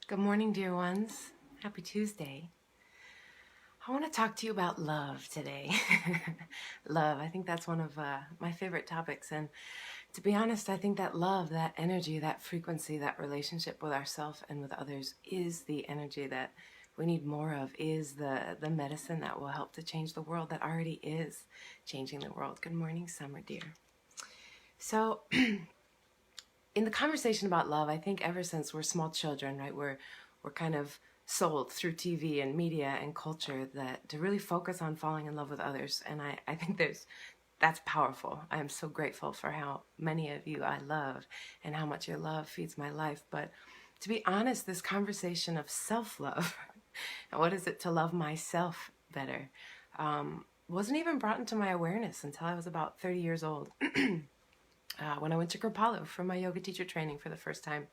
Good morning, dear ones. Happy Tuesday. I want to talk to you about love today. Love, I think that's one of my favorite topics. And to be honest, I think that love, that energy, that frequency, that relationship with ourselves and with others is the energy that we need more of, is the medicine that will help to change the world, that already is changing the world. Good morning, Summer, dear. So, in the conversation about love, I think ever since we're small children, right, we're kind of sold through TV and media and culture that to really focus on falling in love with others. And I think that's powerful. I am so grateful for how many of you I love and how much your love feeds my life. But to be honest, this conversation of self-love, and what is it to love myself better, wasn't even brought into my awareness until I was about 30 years old. When I went to Kripalu for my yoga teacher training for the first time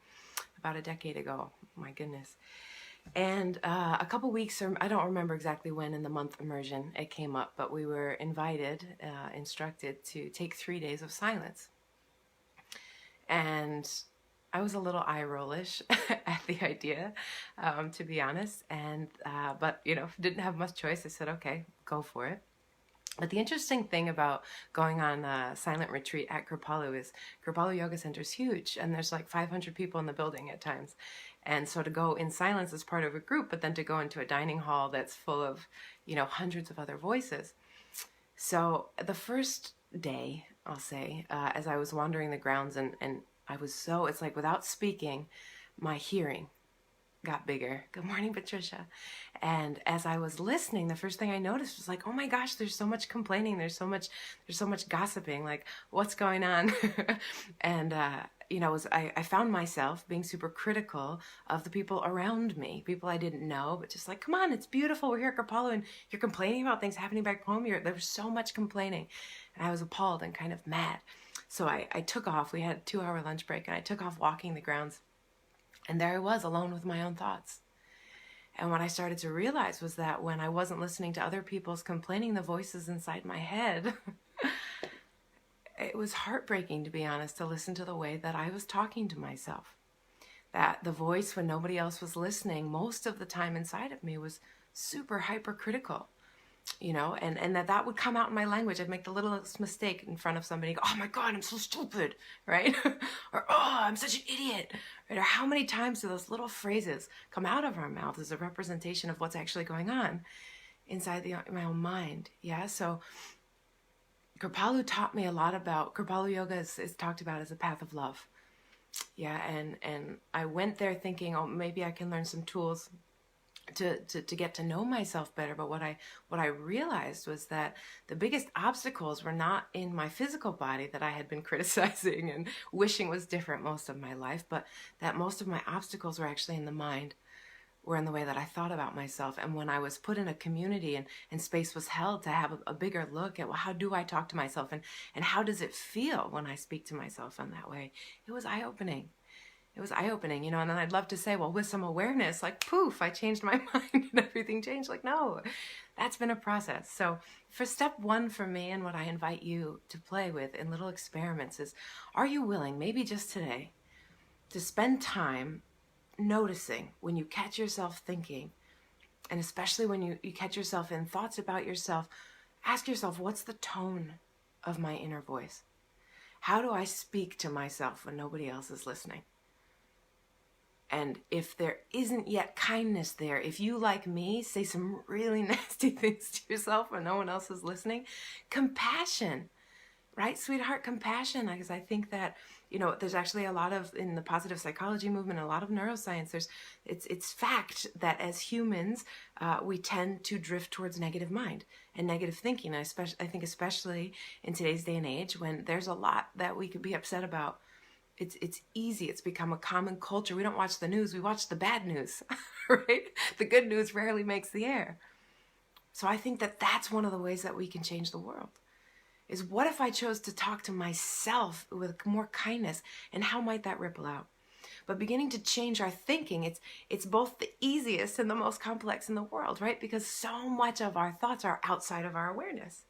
about a decade ago. My goodness. And a couple weeks, or I don't remember exactly when in the month immersion it came up, but we were instructed to take 3 days of silence. And I was a little eye-rollish at the idea, to be honest. But didn't have much choice. I said, okay, go for it. But the interesting thing about going on a silent retreat at Kripalu is Kripalu Yoga Center is huge, and there's like 500 people in the building at times. And so to go in silence as part of a group, but then to go into a dining hall that's full of, hundreds of other voices. So the first day, I'll say, as I was wandering the grounds and I was it's like without speaking, my hearing got bigger. Good morning, Patricia. And as I was listening, the first thing I noticed was like, oh my gosh, there's so much complaining. There's so much gossiping. Like, what's going on? And, I found myself being super critical of the people around me, people I didn't know, but just like, come on, it's beautiful. We're here at Kripalu and you're complaining about things happening back home. There was so much complaining. And I was appalled and kind of mad. So I took off. We had a 2-hour lunch break and I took off walking the grounds. And there I was, alone with my own thoughts. And what I started to realize was that when I wasn't listening to other people's complaining, the voices inside my head, it was heartbreaking, to be honest, to listen to the way that I was talking to myself. That the voice, when nobody else was listening, most of the time inside of me was super hypercritical. And that would come out in my language. I'd make the littlest mistake in front of somebody and go, oh my God, I'm so stupid, right? Or, oh, I'm such an idiot, right? Or how many times do those little phrases come out of our mouth as a representation of what's actually going on inside my own mind? Yeah, so Kripalu taught me a lot about, Kripalu Yoga is talked about as a path of love. Yeah, and I went there thinking, oh, maybe I can learn some tools to get to know myself better. But what I realized was that the biggest obstacles were not in my physical body that I had been criticizing and wishing was different most of my life, but that most of my obstacles were actually in the mind, were in the way that I thought about myself. And when I was put in a community and space was held to have a bigger look at, well, how do I talk to myself and how does it feel when I speak to myself in that way, it was eye-opening. It was eye-opening, and then I'd love to say, well, with some awareness, like poof, I changed my mind and everything changed. Like, no, that's been a process. So for step 1 for me, and what I invite you to play with in little experiments is, are you willing, maybe just today, to spend time noticing when you catch yourself thinking, and especially when you catch yourself in thoughts about yourself, ask yourself, what's the tone of my inner voice? How do I speak to myself when nobody else is listening? And if there isn't yet kindness there, if you, like me, say some really nasty things to yourself when no one else is listening, compassion, right, sweetheart, compassion. Because I think that, there's actually a lot of, in the positive psychology movement, a lot of neuroscience, it's fact that as humans, we tend to drift towards negative mind and negative thinking. I think especially in today's day and age when there's a lot that we could be upset about. It's easy. It's become a common culture. We don't watch the news. We watch the bad news, right? The good news rarely makes the air. So I think that that's one of the ways that we can change the world. Is what if I chose to talk to myself with more kindness, and how might that ripple out? But beginning to change our thinking, it's both the easiest and the most complex in the world, right? Because so much of our thoughts are outside of our awareness,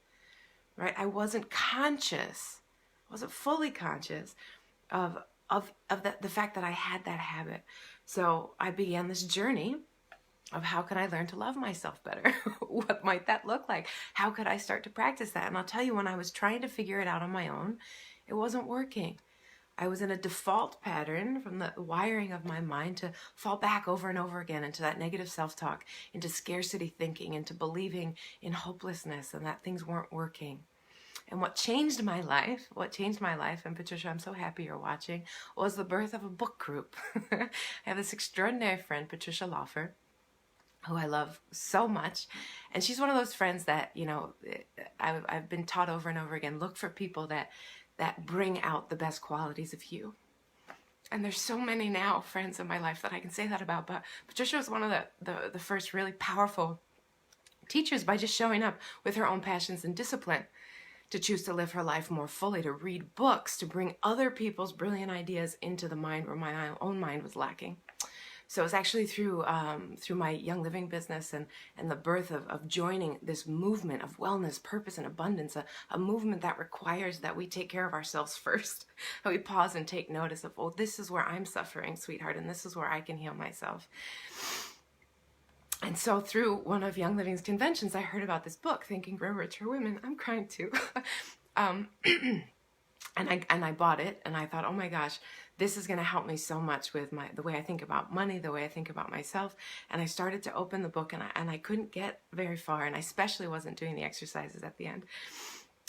right? I wasn't fully conscious of of the fact that I had that habit. So I began this journey of how can I learn to love myself better? What might that look like? How could I start to practice that? And I'll tell you, when I was trying to figure it out on my own, it wasn't working. I was in a default pattern from the wiring of my mind to fall back over and over again into that negative self-talk, into scarcity thinking, into believing in hopelessness and that things weren't working. And what changed my life, and Patricia, I'm so happy you're watching, was the birth of a book group. I have this extraordinary friend, Patricia Lawfer, who I love so much. And she's one of those friends that, you know, I've been taught over and over again, look for people that bring out the best qualities of you. And there's so many now friends in my life that I can say that about, but Patricia was one of the first really powerful teachers by just showing up with her own passions and discipline to choose to live her life more fully, to read books, to bring other people's brilliant ideas into the mind where my own mind was lacking. So it was actually through my Young Living business and the birth of joining this movement of wellness, purpose, and abundance, a movement that requires that we take care of ourselves first. That we pause and take notice of, oh, this is where I'm suffering, sweetheart, and this is where I can heal myself. And so through one of Young Living's conventions, I heard about this book, Thinking Grow Rich for Women. I'm crying too. And I bought it, and I thought, oh my gosh, this is going to help me so much with the way I think about money, the way I think about myself. And I started to open the book, and I couldn't get very far, and I especially wasn't doing the exercises at the end.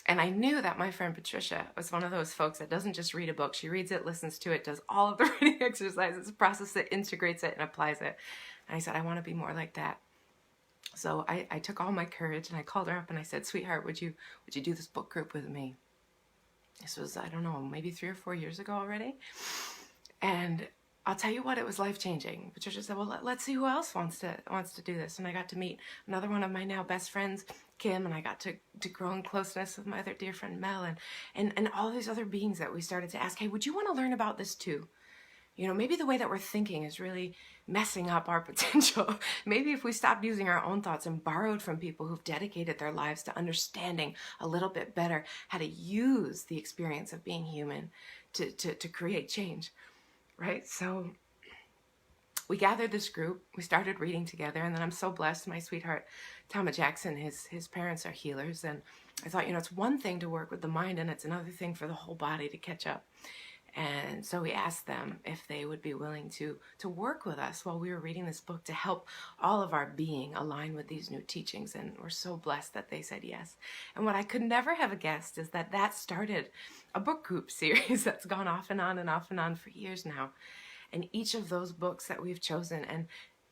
And I knew that my friend Patricia was one of those folks that doesn't just read a book. She reads it, listens to it, does all of the reading exercises, processes it, integrates it, and applies it. And I said, I want to be more like that. So I took all my courage, and I called her up, and I said, sweetheart, would you do this book group with me? This was, I don't know, maybe 3 or 4 years ago already. And I'll tell you what, it was life-changing. Patricia said, well, let's see who else wants to do this. And I got to meet another one of my now best friends, Kim, and I got to grow in closeness with my other dear friend, Mel, and all these other beings that we started to ask, hey, would you want to learn about this too? You know, maybe the way that we're thinking is really messing up our potential. Maybe if we stopped using our own thoughts and borrowed from people who've dedicated their lives to understanding a little bit better how to use the experience of being human to create change, right? So we gathered this group, we started reading together, and then I'm so blessed, my sweetheart, Tama Jackson, his parents are healers, and I thought, you know, it's one thing to work with the mind, and it's another thing for the whole body to catch up. And so we asked them if they would be willing to work with us while we were reading this book to help all of our being align with these new teachings. And we're so blessed that they said yes. And what I could never have guessed is that started a book group series that's gone off and on and off and on for years now. And each of those books that we've chosen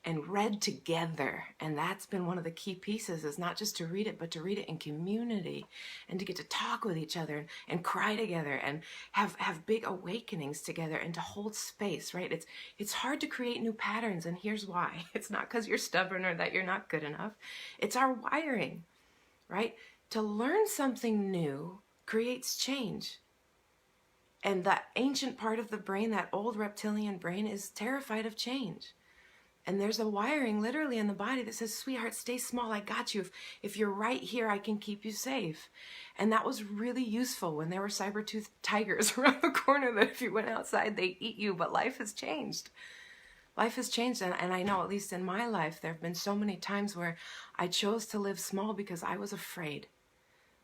and read together, and that's been one of the key pieces, is not just to read it, but to read it in community and to get to talk with each other and cry together and have big awakenings together and to hold space, right? It's hard to create new patterns, and here's why. It's not because you're stubborn or that you're not good enough. It's our wiring, right? To learn something new creates change. And that ancient part of the brain, that old reptilian brain, is terrified of change. And there's a wiring literally in the body that says, sweetheart, stay small, I got you. If you're right here, I can keep you safe. And that was really useful when there were saber-toothed tigers around the corner that if you went outside, they'd eat you. But life has changed. Life has changed. And I know, at least in my life, there have been so many times where I chose to live small because I was afraid.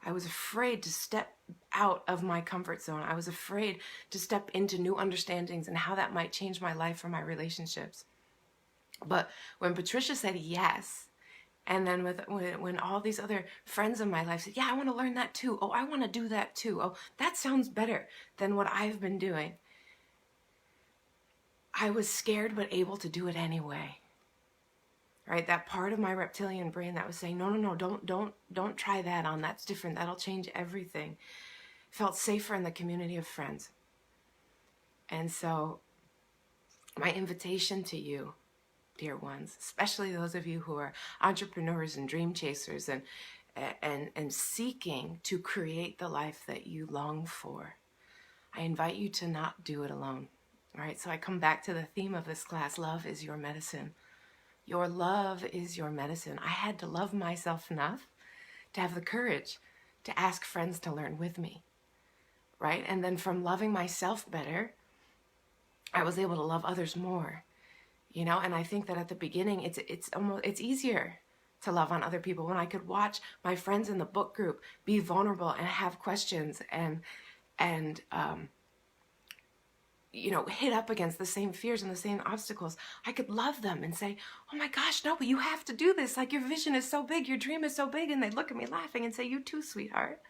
I was afraid to step out of my comfort zone. I was afraid to step into new understandings and how that might change my life or my relationships. But when Patricia said yes, and then when all these other friends in my life said, yeah, I want to learn that too. Oh, I want to do that too. Oh, that sounds better than what I've been doing. I was scared but able to do it anyway. Right? That part of my reptilian brain that was saying, no, don't try that on. That's different. That'll change everything. Felt safer in the community of friends. And so my invitation to you, dear ones, especially those of you who are entrepreneurs and dream chasers and seeking to create the life that you long for, I invite you to not do it alone. All right, so I come back to the theme of this class, love is your medicine. Your love is your medicine. I had to love myself enough to have the courage to ask friends to learn with me, right? And then from loving myself better, I was able to love others more, you know. And I think that at the beginning, it's easier to love on other people when I could watch my friends in the book group be vulnerable and have questions and you know, hit up against the same fears and the same obstacles. I could love them and say, oh my gosh, no, but you have to do this. Like, your vision is so big, your dream is so big. And they'd look at me laughing and say, you too, sweetheart.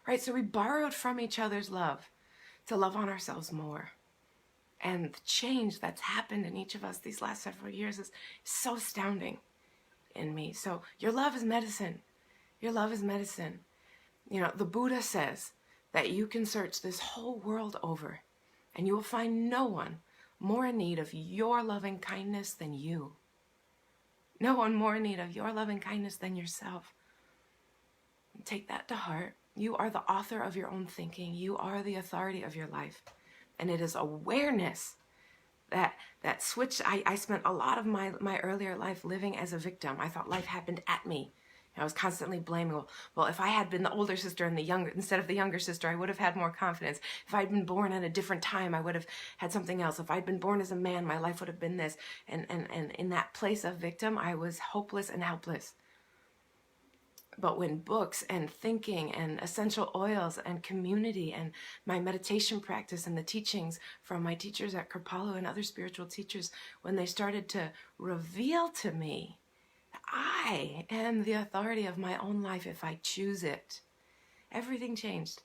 Right? So we borrowed from each other's love to love on ourselves more. And the change that's happened in each of us these last several years is so astounding in me. So your love is medicine. Your love is medicine. You know, the Buddha says that you can search this whole world over and you will find no one more in need of your loving kindness than you. No one more in need of your loving kindness than yourself. Take that to heart. You are the author of your own thinking. You are the authority of your life. And it is awareness that switched. I spent a lot of my earlier life living as a victim. I thought life happened at me. I was constantly blaming, well, if I had been the older sister and instead of the younger sister, I would have had more confidence. If I'd been born at a different time, I would have had something else. If I'd been born as a man, my life would have been this. And in that place of victim, I was hopeless and helpless. But when books and thinking and essential oils and community and my meditation practice and the teachings from my teachers at Kripalu and other spiritual teachers, when they started to reveal to me, I am the authority of my own life if I choose it. Everything changed.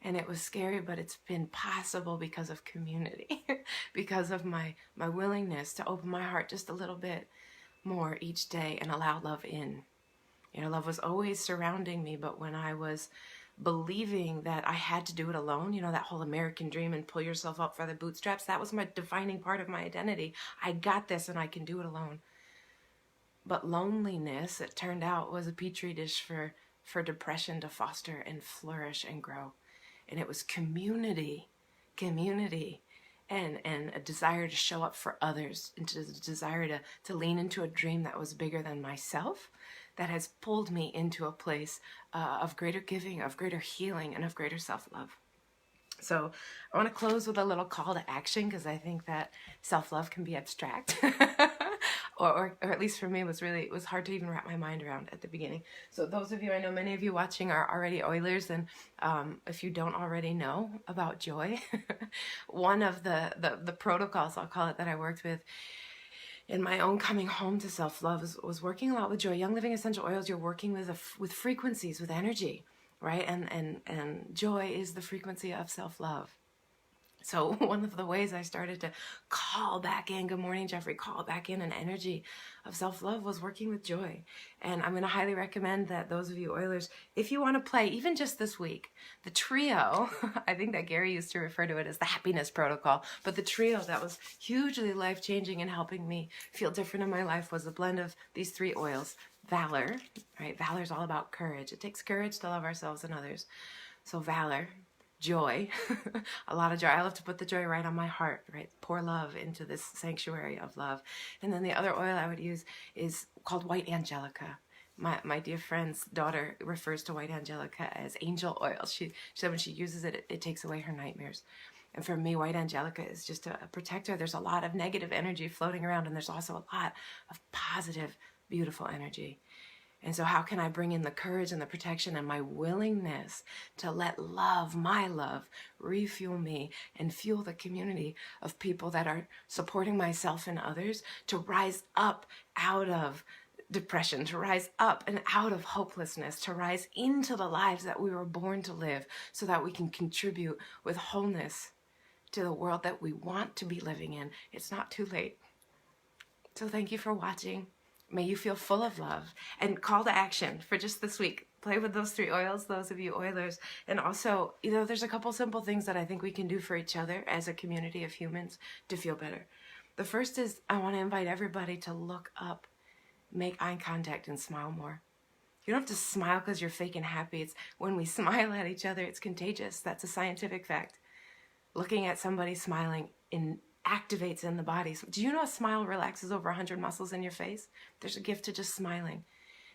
And it was scary, but it's been possible because of community, because of my willingness to open my heart just a little bit more each day and allow love in. You know, love was always surrounding me, but when I was believing that I had to do it alone, you know, that whole American dream and pull yourself up for the bootstraps, that was my defining part of my identity. I got this and I can do it alone. But loneliness, it turned out, was a petri dish for depression to foster and flourish and grow. And it was community, and a desire to show up for others, and a desire to lean into a dream that was bigger than myself, that has pulled me into a place of greater giving, of greater healing, and of greater self-love. So I want to close with a little call to action, because I think that self-love can be abstract. or at least for me, it was hard to even wrap my mind around at the beginning. So those of you, I know many of you watching are already Oilers, and if you don't already know about joy, one of the protocols, I'll call it, that I worked with in my own coming home to self-love was working a lot with joy. Young Living Essential Oils, you're working with frequencies, with energy, right? And joy is the frequency of self-love. So one of the ways I started to call back in, good morning, Jeffrey, call back in an energy of self-love was working with joy. And I'm going to highly recommend that those of you Oilers, if you want to play, even just this week, the trio, I think that Gary used to refer to it as the happiness protocol, but the trio that was hugely life-changing and helping me feel different in my life was a blend of these 3 oils. Valor, right? Valor is all about courage. It takes courage to love ourselves and others. So valor. Joy, a lot of joy. I love to put the joy right on my heart, right? Pour love into this sanctuary of love. And then the other oil I would use is called White Angelica. My dear friend's daughter refers to White Angelica as angel oil. She said when she uses it, it takes away her nightmares. And for me, White Angelica is just a protector. There's a lot of negative energy floating around, and there's also a lot of positive, beautiful energy. And so how can I bring in the courage and the protection and my willingness to let love, my love, refuel me and fuel the community of people that are supporting myself and others to rise up out of depression, to rise up and out of hopelessness, to rise into the lives that we were born to live so that we can contribute with wholeness to the world that we want to be living in. It's not too late. So thank you for watching. May you feel full of love. And call to action for just this week. Play with those 3 oils, those of you Oilers. And also, you know, there's a couple simple things that I think we can do for each other as a community of humans to feel better. The first is I want to invite everybody to look up, make eye contact, and smile more. You don't have to smile because you're fake and happy. It's when we smile at each other, it's contagious. That's a scientific fact. Looking at somebody smiling activates in the body. So, do you know a smile relaxes over 100 muscles in your face? There's a gift to just smiling.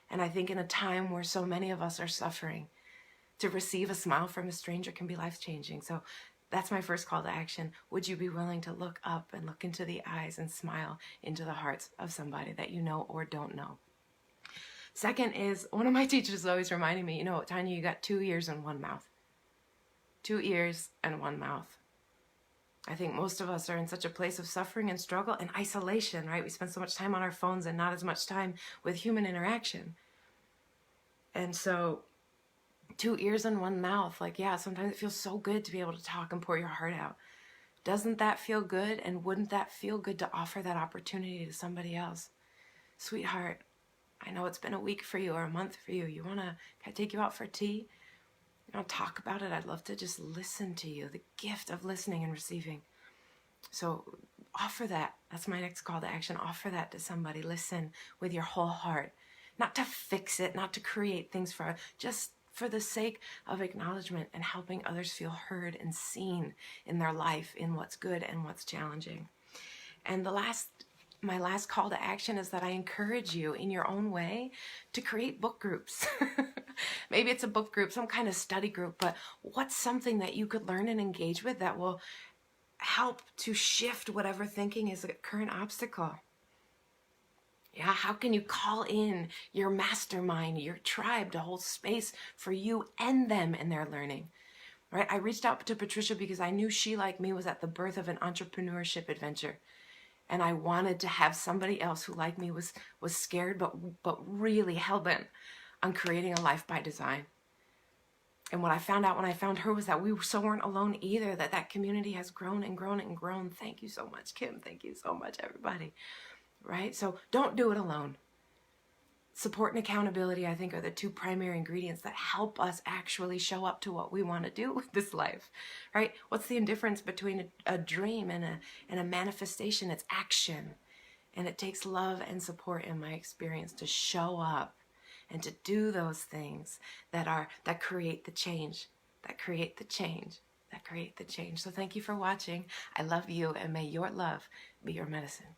And I think in a time where so many of us are suffering, to receive a smile from a stranger can be life-changing. So That's my first call to action. Would you be willing to look up and look into the eyes and smile into the hearts of somebody that you know or don't know? Second is, one of my teachers is always reminding me, Tanya, you got 2 ears and 1 mouth. 2 ears and 1 mouth. I think most of us are in such a place of suffering and struggle and isolation, right? We spend so much time on our phones and not as much time with human interaction. And so 2 ears and 1 mouth, like, yeah, sometimes it feels so good to be able to talk and pour your heart out. Doesn't that feel good? And wouldn't that feel good to offer that opportunity to somebody else? Sweetheart, I know it's been a week for you or a month for you. Can I take you out for tea? Talk about it. I'd love to just listen to you. The gift of listening and receiving. So offer that. That's my next call to action. Offer that to somebody. Listen with your whole heart. Not to fix it, not to create things just for the sake of acknowledgement and helping others feel heard and seen in their life, in what's good and what's challenging. And my last call to action is that I encourage you in your own way to create book groups. Maybe it's a book group, some kind of study group, but what's something that you could learn and engage with that will help to shift whatever thinking is a current obstacle? Yeah, how can you call in your mastermind, your tribe to hold space for you and them in their learning? Right? I reached out to Patricia because I knew she, like me, was at the birth of an entrepreneurship adventure. And I wanted to have somebody else who, like me, was scared but really hell-bent on creating a life by design. And what I found out when I found her was that we weren't alone either, that community has grown and grown and grown. Thank you so much, Kim. Thank you so much, everybody. Right? So don't do it alone. Support and accountability, I think, are the 2 primary ingredients that help us actually show up to what we want to do with this life, right? What's the difference between a dream and a manifestation? It's action. And it takes love and support, in my experience, to show up and to do those things that create the change, that create the change, that create the change. So thank you for watching. I love you, and may your love be your medicine.